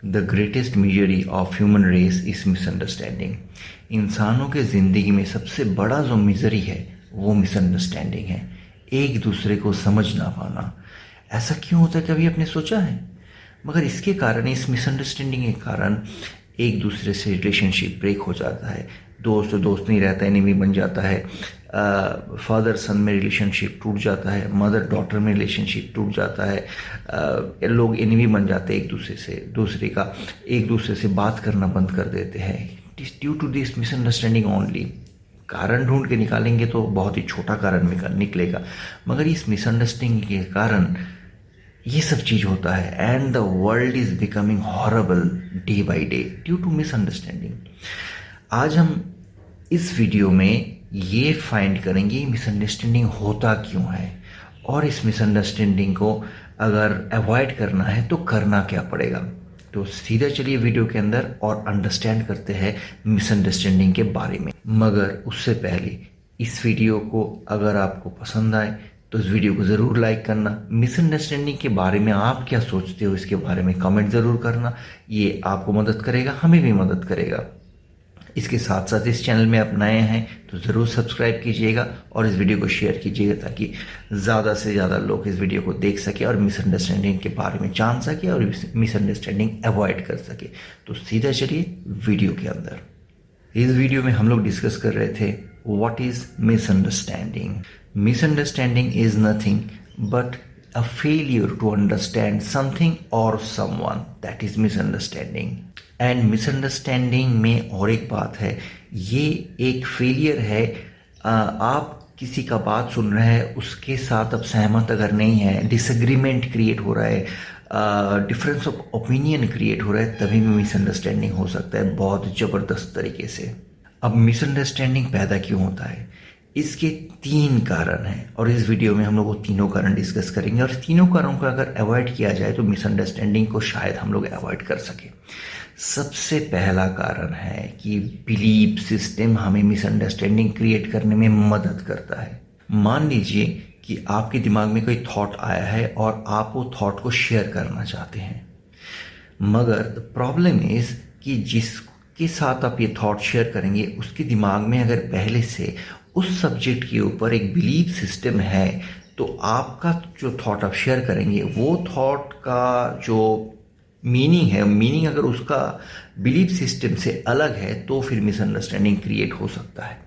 The greatest misery of human race is misunderstanding. इंसानों के ज़िंदगी में सबसे बड़ा जो मिजरी है वो मिसअंडरस्टैंडिंग है, एक दूसरे को समझ ना पाना। ऐसा क्यों होता है, कभी आपने सोचा है? मगर इसके कारण, इस मिसअंडरस्टैंडिंग के कारण एक दूसरे से रिलेशनशिप ब्रेक हो जाता है, दोस्त दोस्त नहीं रहता, एनिमी बन जाता है, फादर सन में रिलेशनशिप टूट जाता है, मदर डॉटर में रिलेशनशिप टूट जाता है, लोग एनिमी बन जाते हैं, एक दूसरे से बात करना बंद कर देते हैं। It is due to this misunderstanding only. कारण ढूंढ के निकालेंगे तो बहुत ही छोटा कारण निकलेगा, मगर इस मिसअंडरस्टैंडिंग के कारण ये सब चीज होता है। And the world is becoming horrible day by day due to misunderstanding. आज हम इस वीडियो में ये फाइंड करेंगे मिसअंडरस्टैंडिंग होता क्यों है, और इस मिसअंडरस्टैंडिंग को अगर अवॉइड करना है तो करना क्या पड़ेगा। तो सीधा चलिए वीडियो के अंदर और अंडरस्टैंड करते हैं मिसअंडरस्टैंडिंग के बारे में। मगर उससे पहले इस वीडियो को अगर आपको पसंद आए तो इस वीडियो को ज़रूर लाइक करना। मिसअंडरस्टैंडिंग के बारे में आप क्या सोचते हो इसके बारे में कमेंट ज़रूर करना, ये आपको मदद करेगा, हमें भी मदद करेगा। इसके साथ साथ इस चैनल में आप नए हैं तो ज़रूर सब्सक्राइब कीजिएगा और इस वीडियो को शेयर कीजिएगा ताकि ज़्यादा से ज़्यादा लोग इस वीडियो को देख सके और मिसअंडरस्टैंडिंग के बारे में जान सके और मिसअंडरस्टैंडिंग अवॉइड कर सके। तो सीधा चलिए वीडियो के अंदर। इस वीडियो में हम लोग डिस्कस कर रहे थे what is misunderstanding. Misunderstanding is nothing but a failure to understand something or someone, that is misunderstanding। And misunderstanding में और एक बात है, ये एक फेलियर है। आप किसी का बात सुन रहे हैं, उसके साथ अब सहमत अगर नहीं है, डिसएग्रीमेंट क्रिएट हो रहा है, डिफरेंस ऑफ ओपिनियन क्रिएट हो रहा है, तभी में मिसअंडरस्टैंडिंग हो सकता है बहुत ज़बरदस्त तरीके से। अब मिसअंडरस्टैंडिंग पैदा क्यों होता है, इसके 3 कारण हैं और इस वीडियो में हम लोग वो तीनों कारण डिस्कस करेंगे। और तीनों कारणों को अगर अवॉइड किया जाए तो मिसअंडरस्टैंडिंग को शायद हम लोग अवॉइड कर सके। सबसे पहला कारण है कि बिलीफ सिस्टम हमें मिसअंडरस्टैंडिंग क्रिएट करने में मदद करता है। मान लीजिए कि आपके दिमाग में कोई थॉट आया है और आप वो थॉट को शेयर करना चाहते हैं, मगर द प्रॉब्लम इज कि जिसके साथ आप ये थॉट शेयर करेंगे उसके दिमाग में अगर पहले से उस सब्जेक्ट के ऊपर एक बिलीफ सिस्टम है, तो आपका जो थॉट आप शेयर करेंगे वो थॉट का जो मीनिंग है, मीनिंग अगर उसका बिलीफ सिस्टम से अलग है तो फिर मिसअंडरस्टैंडिंग क्रिएट हो सकता है।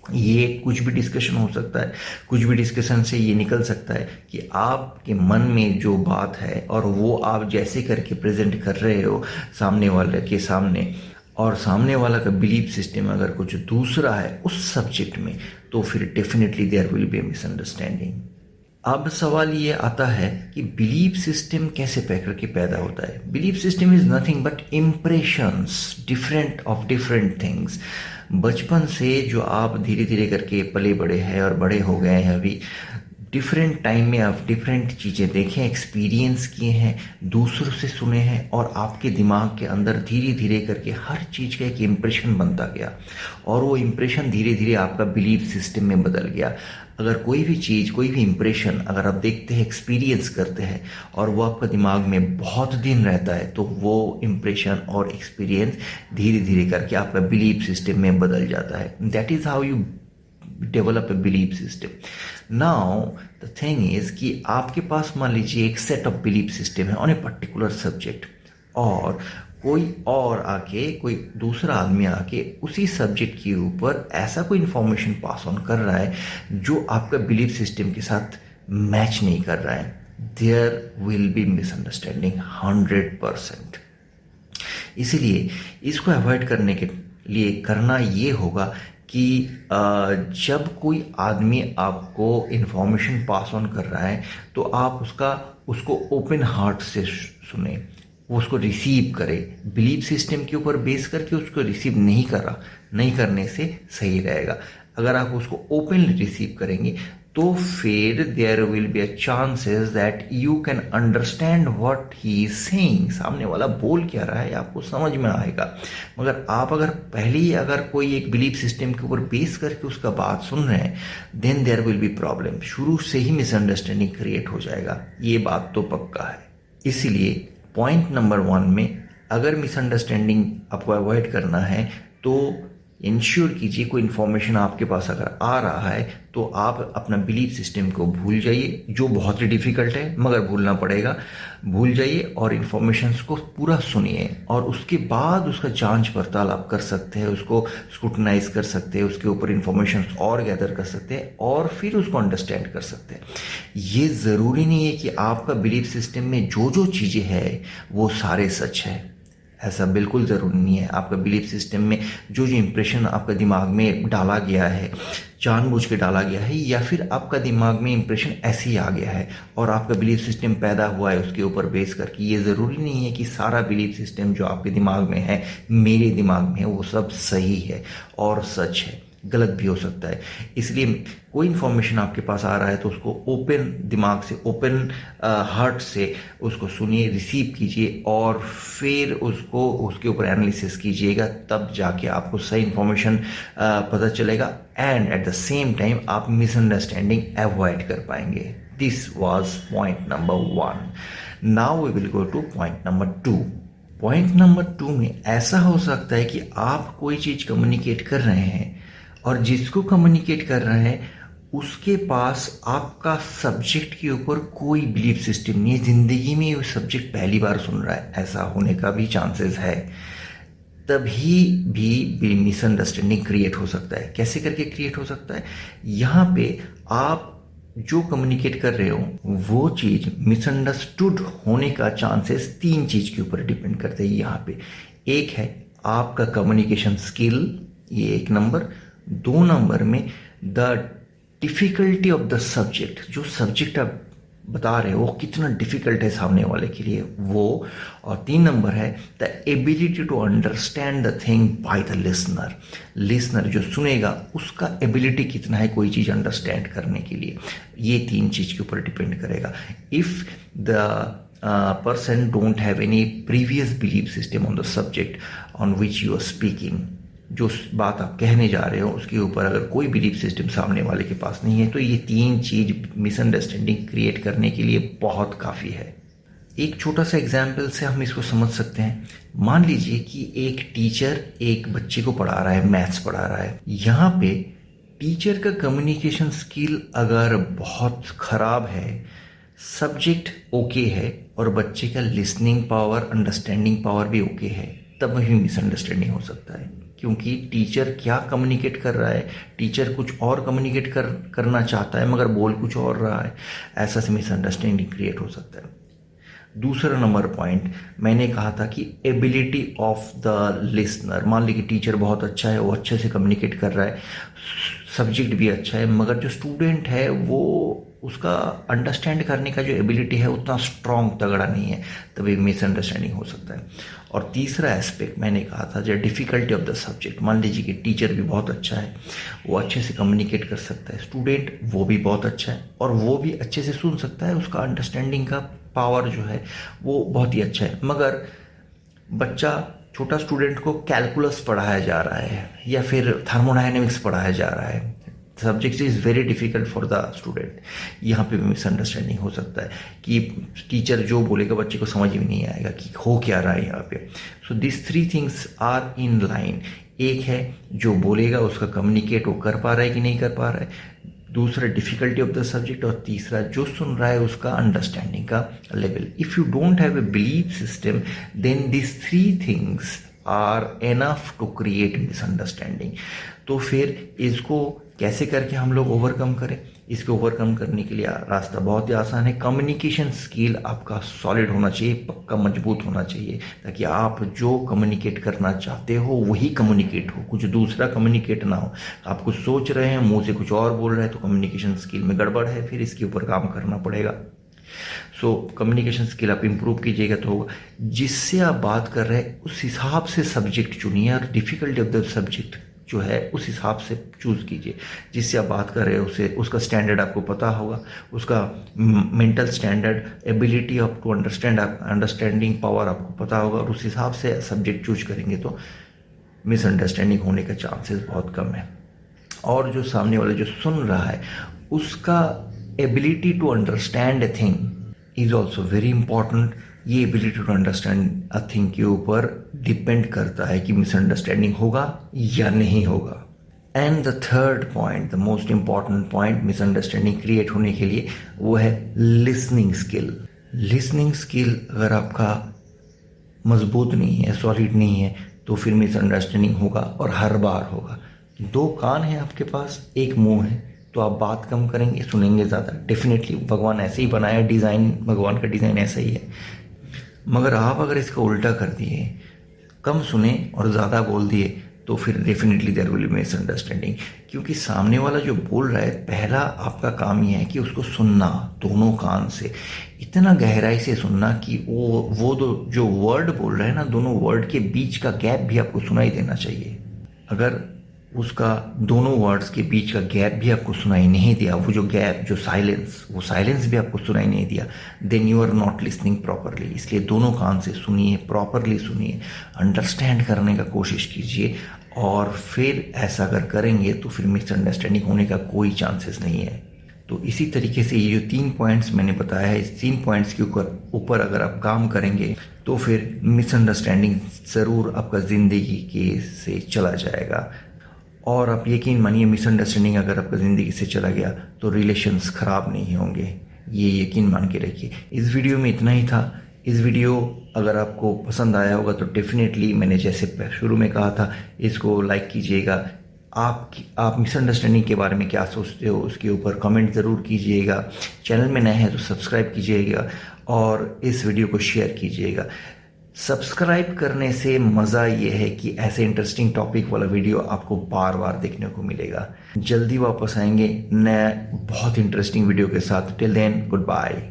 ये कुछ भी डिस्कशन हो सकता है, कुछ भी डिस्कशन से ये निकल सकता है कि आपके मन में जो बात है और वो आप जैसे करके प्रेजेंट कर रहे हो सामने वाले के सामने, और सामने वाला का बिलीफ सिस्टम अगर कुछ दूसरा है उस सब्जेक्ट में, तो फिर definitely there will be misunderstanding. अब सवाल ये आता है कि बिलीफ सिस्टम कैसे पैदा होता है। Belief system is nothing but impressions different of different things. बचपन से जो आप धीरे धीरे करके पले बड़े हैं और बड़े हो गए हैं, अभी डिफरेंट टाइम में आप डिफरेंट चीज़ें देखें, एक्सपीरियंस किए हैं, दूसरों से सुने हैं, और आपके दिमाग के अंदर धीरे धीरे करके हर चीज़ का एक इम्प्रेशन बनता गया और वो इम्प्रेशन धीरे धीरे आपका बिलीफ सिस्टम में बदल गया। अगर कोई भी चीज़, कोई भी इम्प्रेशन अगर आप देखते हैं, एक्सपीरियंस करते हैं और वो आपका दिमाग में बहुत दिन रहता है, तो वो इम्प्रेशन और एक्सपीरियंस धीरे धीरे करके आपका बिलीफ सिस्टम में बदल जाता है। That is how you develop a belief system. Now the thing is कि आपके पास मान लीजिए एक सेट ऑफ बिलीफ सिस्टम है ऑन ए पर्टिकुलर सब्जेक्ट, और कोई दूसरा आदमी आके उसी सब्जेक्ट के ऊपर ऐसा कोई इंफॉर्मेशन पास ऑन कर रहा है जो आपका बिलीफ सिस्टम के साथ मैच नहीं कर रहा है। There will be misunderstanding 100%। इसीलिए इसको अवॉइड करने के लिए करना ये होगा कि जब कोई आदमी आपको इंफॉर्मेशन पास ऑन कर रहा है तो आप उसको ओपन हार्ट से सुने, वो उसको रिसीव करे। बिलीफ सिस्टम के ऊपर बेस करके उसको रिसीव नहीं करने से सही रहेगा। अगर आप उसको ओपनली रिसीव करेंगे तो फिर there will be a chances that you can understand what he is saying. सामने वाला बोल क्या रहा है आपको समझ में आएगा। मगर आप अगर पहले ही अगर कोई एक बिलीफ सिस्टम के ऊपर बेस करके उसका बात सुन रहे हैं, then there will be problem. शुरू से ही मिसअंडरस्टैंडिंग क्रिएट हो जाएगा, ये बात तो पक्का है। इसीलिए पॉइंट नंबर 1 में अगर मिसअंडरस्टैंडिंग आपको अवॉइड करना है तो इंश्योर कीजिए कोई इन्फॉर्मेशन आपके पास अगर आ रहा है तो आप अपना बिलीफ सिस्टम को भूल जाइए, जो बहुत ही डिफिकल्ट है मगर भूलना पड़ेगा। भूल जाइए और इन्फॉर्मेशंस को पूरा सुनिए और उसके बाद उसका जांच पड़ताल आप कर सकते हैं, उसको स्क्रूटनाइज कर सकते हैं, उसके ऊपर इन्फॉर्मेशंस और गैदर कर सकते हैं और फिर उसको अंडरस्टैंड कर सकते हैं। ये ज़रूरी नहीं है कि आपका बिलीफ सिस्टम में जो जो चीज़ें हैं वो सारे सच है, ऐसा बिल्कुल ज़रूरी नहीं है। आपका बिलीफ सिस्टम में जो जो इम्प्रेशन आपका दिमाग में डाला गया है, जानबूझ के डाला गया है या फिर आपका दिमाग में इम्प्रेशन ऐसे ही आ गया है और आपका बिलीफ सिस्टम पैदा हुआ है उसके ऊपर बेस करके, ये ज़रूरी नहीं है कि सारा बिलीफ सिस्टम जो आपके दिमाग में है, मेरे दिमाग में है, वो सब सही है और सच है। गलत भी हो सकता है। इसलिए कोई इन्फॉर्मेशन आपके पास आ रहा है तो उसको ओपन दिमाग से, ओपन हार्ट से उसको सुनिए, रिसीव कीजिए और फिर उसको उसके ऊपर एनालिसिस कीजिएगा, तब जाके आपको सही इन्फॉर्मेशन पता चलेगा and at the same time आप मिसअंडरस्टैंडिंग अवॉइड कर पाएंगे। This was point number 1। Now we will go to point number 2। Point number 2 में ऐसा हो सकता है कि आप कोई चीज़ कम्युनिकेट कर रहे हैं और जिसको कम्युनिकेट कर रहे हैं उसके पास आपका सब्जेक्ट के ऊपर कोई बिलीफ सिस्टम नहीं है, ज़िंदगी में वो सब्जेक्ट पहली बार सुन रहा है, ऐसा होने का भी चांसेस है। तभी भी मिसअंडरस्टैंडिंग क्रिएट हो सकता है। कैसे करके क्रिएट हो सकता है? यहाँ पे आप जो कम्युनिकेट कर रहे हो वो चीज़ मिसअंडरस्टूड होने का चांसेस 3 चीज़ के ऊपर डिपेंड करते हैं यहाँ पे। एक है आपका कम्युनिकेशन स्किल, ये 1 नंबर। 2 नंबर में the difficulty of the subject, जो सब्जेक्ट आप बता रहे हो वो कितना डिफ़िकल्ट है सामने वाले के लिए वो। और 3 नंबर है the ability to understand the thing by the listener. Listener जो सुनेगा उसका एबिलिटी कितना है कोई चीज़ अंडरस्टैंड करने के लिए, ये 3 चीज़ के ऊपर डिपेंड करेगा। If the person don't have any previous belief system on the subject on which you are speaking, जो बात आप कहने जा रहे हो उसके ऊपर अगर कोई बिलीफ सिस्टम सामने वाले के पास नहीं है तो ये 3 चीज़ मिसअंडरस्टैंडिंग क्रिएट करने के लिए बहुत काफ़ी है। एक छोटा सा एग्जाम्पल से हम इसको समझ सकते हैं। मान लीजिए कि एक टीचर एक बच्चे को पढ़ा रहा है, मैथ्स पढ़ा रहा है। यहाँ पे टीचर का कम्युनिकेशन स्किल अगर बहुत ख़राब है, सब्जेक्ट ओके है और बच्चे का लिसनिंग पावर, अंडरस्टैंडिंग पावर भी ओके है, तब भी मिसअंडरस्टैंडिंग हो सकता है। क्योंकि टीचर क्या कम्युनिकेट कर रहा है, टीचर कुछ और कम्युनिकेट करना चाहता है मगर बोल कुछ और रहा है, ऐसा से मिसअंडरस्टैंडिंग क्रिएट हो सकता है। दूसरा नंबर पॉइंट मैंने कहा था कि एबिलिटी ऑफ द लिसनर। मान लीजिए टीचर बहुत अच्छा है, वो अच्छे से कम्युनिकेट कर रहा है, सब्जेक्ट भी अच्छा है, मगर जो स्टूडेंट है वो उसका अंडरस्टैंड करने का जो एबिलिटी है उतना स्ट्रॉन्ग तगड़ा नहीं है, तभी मिसअंडरस्टैंडिंग हो सकता है। और तीसरा एस्पेक्ट मैंने कहा था जो डिफ़िकल्टी ऑफ द सब्जेक्ट। मान लीजिए कि टीचर भी बहुत अच्छा है, वो अच्छे से कम्युनिकेट कर सकता है, स्टूडेंट वो भी बहुत अच्छा है और वो भी अच्छे से सुन सकता है, उसका अंडरस्टैंडिंग का पावर जो है वो बहुत ही अच्छा है, मगर बच्चा छोटा स्टूडेंट को कैलकुलस पढ़ाया जा रहा है या फिर थर्मोडायनेमिक्स पढ़ाया जा रहा है, subject is very difficult for the student. यहाँ पे मिसअंडरस्टैंडिंग हो सकता है कि टीचर जो बोलेगा बच्चे को समझ में नहीं आएगा कि हो क्या रहा है यहाँ पे। So this 3 things are in line. एक है जो बोलेगा उसका कम्युनिकेट वो कर पा रहा है कि नहीं कर पा रहा है, दूसरा डिफ़िकल्टी ऑफ द सब्जेक्ट और तीसरा जो सुन रहा है उसका अंडरस्टैंडिंग का level. If you don't have a belief system then this 3 things are enough to create misunderstanding. तो फिर इसको कैसे करके हम लोग ओवरकम करें? इसको ओवरकम करने के लिए रास्ता बहुत ही आसान है। कम्युनिकेशन स्किल आपका सॉलिड होना चाहिए, पक्का मजबूत होना चाहिए, ताकि आप जो कम्युनिकेट करना चाहते हो वही कम्युनिकेट हो, कुछ दूसरा कम्युनिकेट ना हो। आप कुछ सोच रहे हैं, मुंह से कुछ और बोल रहे हैं, तो कम्युनिकेशन स्किल में गड़बड़ है, फिर इसके ऊपर काम करना पड़ेगा। सो कम्युनिकेशन स्किल आप इम्प्रूव कीजिएगा तो होगा। जिससे आप बात कर रहे हैं उस हिसाब से सब्जेक्ट चुनिए और डिफ़िकल्टी ऑफ द सब्जेक्ट जो है उस हिसाब से चूज़ कीजिए। जिससे आप बात कर रहे हो उसे उसका स्टैंडर्ड आपको पता होगा, उसका mental standard, ability of to understanding power आपको पता होगा और उस हिसाब से सब्जेक्ट चूज करेंगे तो मिसअंडरस्टैंडिंग होने का चांसेस बहुत कम है। और जो सामने वाला जो सुन रहा है उसका ability to understand a thing is also very important ये ability to understand a thing के ऊपर डिपेंड करता है कि मिसअंडरस्टैंडिंग होगा या नहीं होगा। And the third point, the most important point misunderstanding create होने के लिए, वो है लिसनिंग स्किल। लिसनिंग स्किल अगर आपका मजबूत नहीं है, सॉलिड नहीं है, तो फिर मिसअंडरस्टैंडिंग होगा और हर बार होगा। दो कान हैं आपके पास, एक मुंह है, तो आप बात कम करेंगे, सुनेंगे ज़्यादा। डेफिनेटली भगवान ऐसे ही बनाया, डिज़ाइन, भगवान का डिज़ाइन ऐसा ही है। मगर आप अगर इसका उल्टा कर दिए, कम सुने और ज़्यादा बोल दिए, तो फिर definitely there will be misunderstanding. क्योंकि सामने वाला जो बोल रहा है, पहला आपका काम ये है कि उसको सुनना, दोनों कान से इतना गहराई से सुनना कि वो दो जो वर्ड बोल रहा है ना, दोनों वर्ड के बीच का गैप भी आपको सुनाई देना चाहिए। अगर उसका दोनों वर्ड्स के बीच का गैप भी आपको सुनाई नहीं दिया, वो जो गैप, जो साइलेंस, वो साइलेंस भी आपको सुनाई नहीं दिया, then you are not listening properly. इसलिए दोनों कान से सुनिए, प्रॉपरली सुनिए, अंडरस्टैंड करने का कोशिश कीजिए, और फिर ऐसा अगर करेंगे तो फिर मिसअंडरस्टैंडिंग होने का कोई चांसेस नहीं है। तो इसी तरीके से ये जो 3 पॉइंट्स मैंने बताया है, इस 3 पॉइंट्स के ऊपर अगर आप काम करेंगे तो फिर मिसअंडरस्टैंडिंग ज़रूर आपका ज़िंदगी के से चला जाएगा। और आप यकीन मानिए, मिसअंडरस्टैंडिंग अगर आपका ज़िंदगी से चला गया तो रिलेशंस ख़राब नहीं होंगे, ये यकीन मान के रखिए। इस वीडियो में इतना ही था। इस वीडियो अगर आपको पसंद आया होगा तो डेफिनेटली, मैंने जैसे शुरू में कहा था, इसको लाइक कीजिएगा। आप मिसअंडरस्टैंडिंग के बारे में क्या सोचते हो, उसके ऊपर कमेंट ज़रूर कीजिएगा। चैनल में नए हैं तो सब्सक्राइब कीजिएगा और इस वीडियो को शेयर कीजिएगा। सब्सक्राइब करने से मज़ा ये है कि ऐसे इंटरेस्टिंग टॉपिक वाला वीडियो आपको बार बार देखने को मिलेगा। जल्दी वापस आएंगे नया बहुत इंटरेस्टिंग वीडियो के साथ। Till then, good bye.